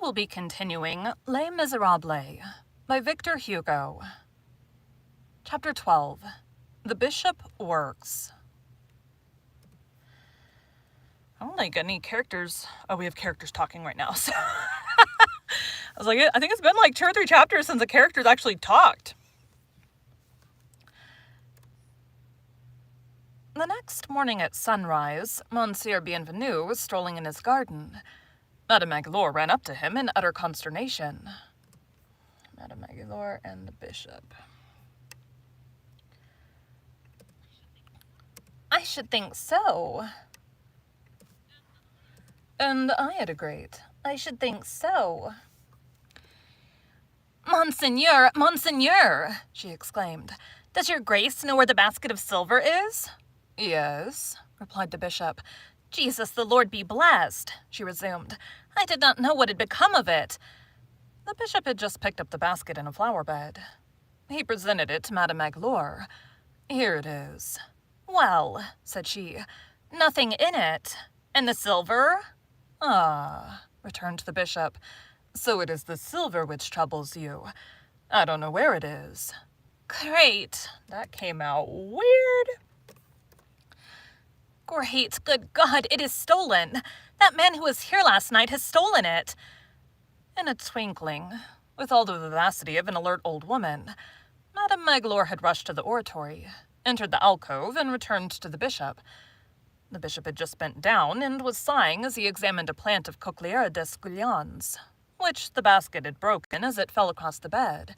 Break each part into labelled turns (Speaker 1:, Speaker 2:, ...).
Speaker 1: will be continuing Les Miserables by Victor Hugo. Chapter 12. The Bishop Works. I don't like any characters. Oh, we have characters talking right now. So I was like, I think it's been like 2 or 3 chapters since the characters actually talked. The next morning at sunrise, Monsieur Bienvenu was strolling in his garden. Madame Magloire ran up to him in utter consternation. Madame Magloire and the bishop. I should think so. And I had agreed. I should think so. Monseigneur, Monseigneur, she exclaimed. Does your grace know where the basket of silver is? Yes, replied the bishop. Jesus, the Lord be blessed, she resumed. I did not know what had become of it. The bishop had just picked up the basket in a flower bed. He presented it to Madame Magloire. Here it is. Well, said she, nothing in it. And the silver? Ah, returned the bishop. So it is the silver which troubles you. I don't know where it is. Great. That came out weird. Great, good God, it is stolen. That man who was here last night has stolen it. In a twinkling, with all the vivacity of an alert old woman, Madame Magloire had rushed to the oratory, entered the alcove, and returned to the bishop. The bishop had just bent down and was sighing as he examined a plant of Cochlearia d'Escullions, which the basket had broken as it fell across the bed.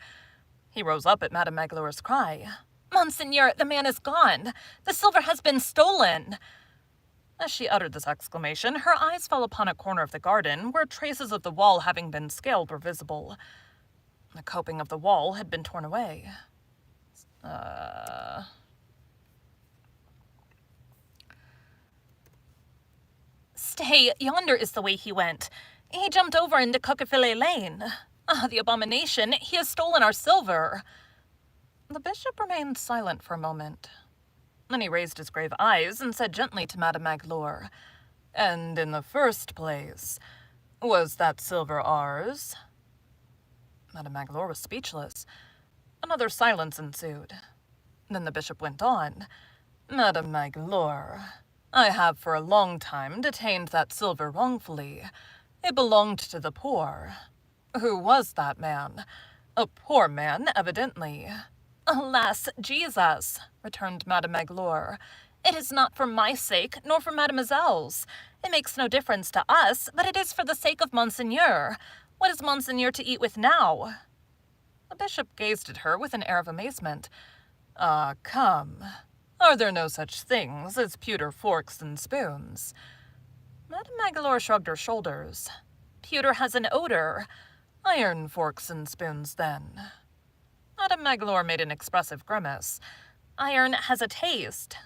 Speaker 1: He rose up at Madame Magloire's cry. Monseigneur, the man is gone. The silver has been stolen. As she uttered this exclamation, her eyes fell upon a corner of the garden where traces of the wall having been scaled were visible. The coping of the wall had been torn away. Stay, yonder is the way he went. He jumped over into Coquefillet Lane. Ah, the abomination! He has stolen our silver. The bishop remained silent for a moment. Then he raised his grave eyes and said gently to Madame Magloire, And in the first place, was that silver ours? Madame Magloire was speechless. Another silence ensued. Then the bishop went on, Madame Magloire, I have for a long time detained that silver wrongfully. It belonged to the poor. Who was that man? A poor man, evidently. Alas, Jesus, returned Madame Magloire. It is not for my sake, nor for Mademoiselle's. It makes no difference to us, but it is for the sake of Monseigneur. What is Monseigneur to eat with now? The bishop gazed at her with an air of amazement. Ah, come. Are there no such things as pewter forks and spoons? Madame Magloire shrugged her shoulders. Pewter has an odor. Iron forks and spoons, then. Madame Magloire made an expressive grimace. Iron has a taste.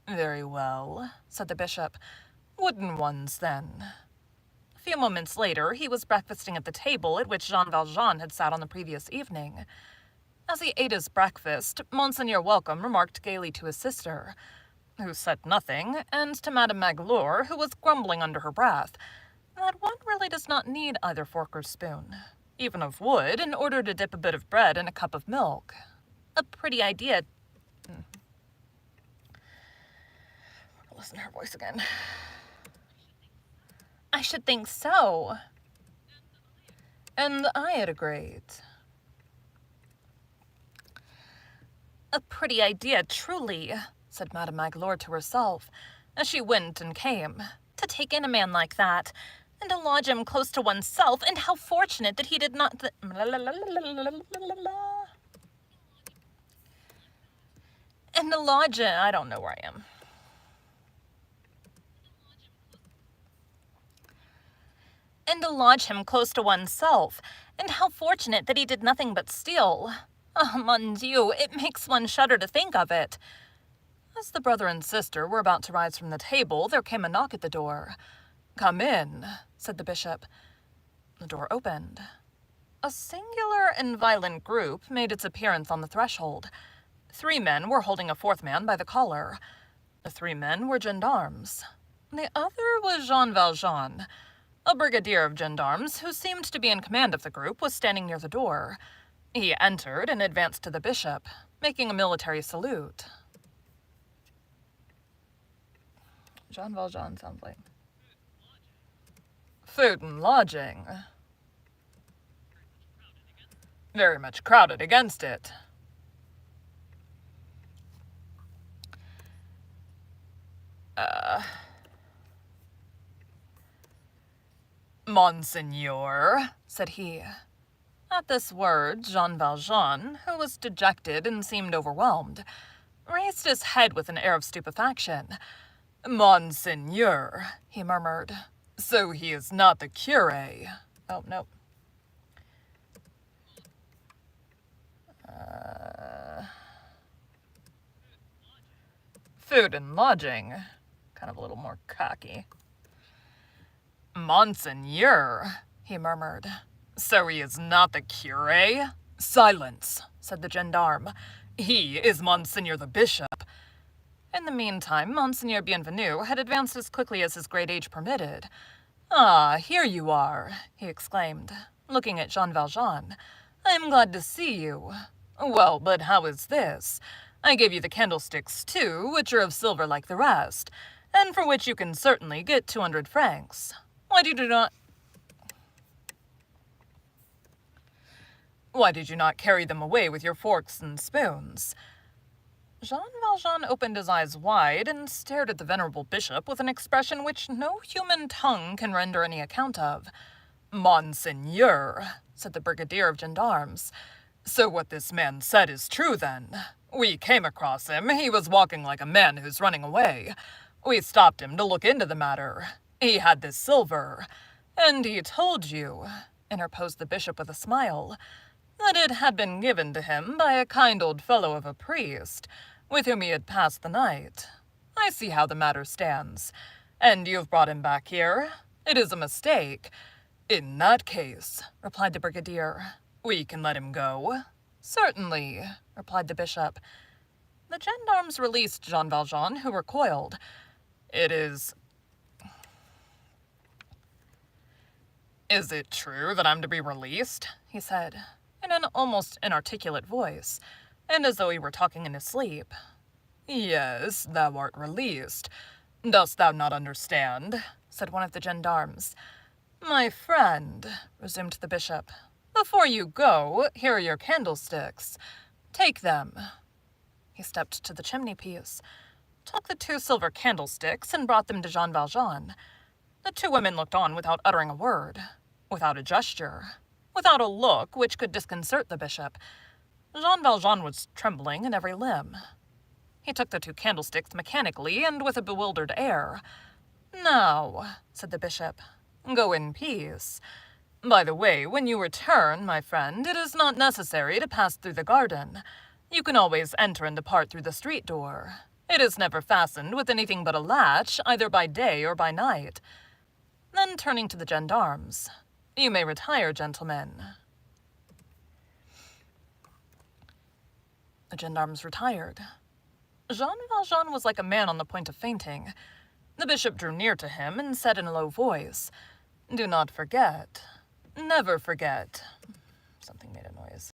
Speaker 1: Very well, said the bishop. Wooden ones, then. A few moments later, he was breakfasting at the table at which Jean Valjean had sat on the previous evening. As he ate his breakfast, Monseigneur Welcome remarked gaily to his sister, who said nothing, and to Madame Magloire, who was grumbling under her breath, that one really does not need either fork or spoon, even of wood, in order to dip a bit of bread in a cup of milk. A pretty idea. Listen to her voice again. I should think so. And I had agreed. A pretty idea, truly, said Madame Magloire to herself, as she went and came, to take in a man like that, and to lodge him close to oneself, and how fortunate that he did not... And to lodge him... I don't know where I am. And to lodge him close to oneself, and how fortunate that he did nothing but steal. Ah, mon Dieu, it makes one shudder to think of it. As the brother and sister were about to rise from the table, there came a knock at the door. Come in, said the bishop. The door opened. A singular and violent group made its appearance on the threshold. 3 men were holding a 4th man by the collar. The 3 men were gendarmes. The other was Jean Valjean. A brigadier of gendarmes, who seemed to be in command of the group, was standing near the door. He entered and advanced to the bishop, making a military salute. Jean Valjean sounds like. Food and lodging. Very much crowded against it. Monseigneur, said he. At this word, Jean Valjean, who was dejected and seemed overwhelmed, raised his head with an air of stupefaction. Monseigneur, he murmured. So he is not the curé. Oh, no. Food and lodging. Kind of a little more cocky. Monseigneur, he murmured. So he is not the curé? Silence, said the gendarme. He is Monseigneur the Bishop. In the meantime, Monseigneur Bienvenu had advanced as quickly as his great age permitted. Ah, here you are, he exclaimed, looking at Jean Valjean. I am glad to see you. Well, but how is this? I gave you the candlesticks too, which are of silver like the rest, and for which you can certainly get 200 francs. Why did you not carry them away with your forks and spoons? Jean Valjean opened his eyes wide and stared at the venerable bishop with an expression which no human tongue can render any account of. Monseigneur, said the brigadier of gendarmes. So what this man said is true, then. We came across him. He was walking like a man who's running away. We stopped him to look into the matter. He had this silver. And he told you, interposed the bishop with a smile, that it had been given to him by a kind old fellow of a priest, with whom he had passed the night. I see how the matter stands. And you've brought him back here? It is a mistake. In that case, replied the brigadier, we can let him go. Certainly, replied the bishop. The gendarmes released Jean Valjean, who recoiled. Is it true that I'm to be released? He said, in an almost inarticulate voice, and as though he were talking in his sleep. Yes, thou art released. Dost thou not understand? Said one of the gendarmes. My friend, resumed the bishop, before you go, here are your candlesticks. Take them. He stepped to the chimney-piece, took the 2 silver candlesticks, and brought them to Jean Valjean. The 2 women looked on without uttering a word, without a gesture, without a look which could disconcert the bishop. Jean Valjean was trembling in every limb. He took the 2 candlesticks mechanically and with a bewildered air. Now, said the bishop, go in peace. By the way, when you return, my friend, it is not necessary to pass through the garden. You can always enter and depart through the street door. It is never fastened with anything but a latch, either by day or by night. Then turning to the gendarmes, you may retire, gentlemen. The gendarmes retired. Jean Valjean was like a man on the point of fainting. The bishop drew near to him and said in a low voice, Do not forget. Never forget. Something made a noise.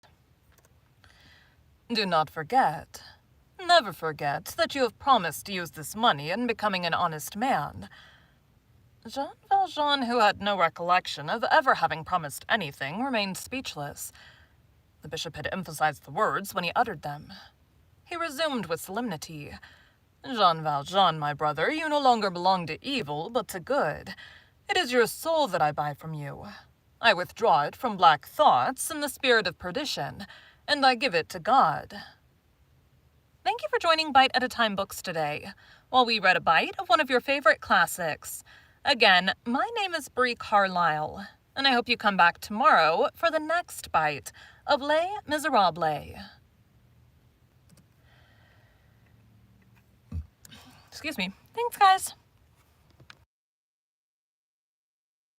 Speaker 1: Do not forget. Never forget that you have promised to use this money in becoming an honest man. Jean Valjean, who had no recollection of ever having promised anything, remained speechless. The bishop had emphasized the words when he uttered them. He resumed with solemnity. Jean Valjean, my brother, you no longer belong to evil, but to good. It is your soul that I buy from you. I withdraw it from black thoughts and the spirit of perdition, and I give it to God. Thank you for joining Bite at a Time Books today, while we read a bite of one of your favorite classics. Again, my name is Bree Carlile, and I hope you come back tomorrow for the next bite of Les Miserables. Excuse me. Thanks, guys.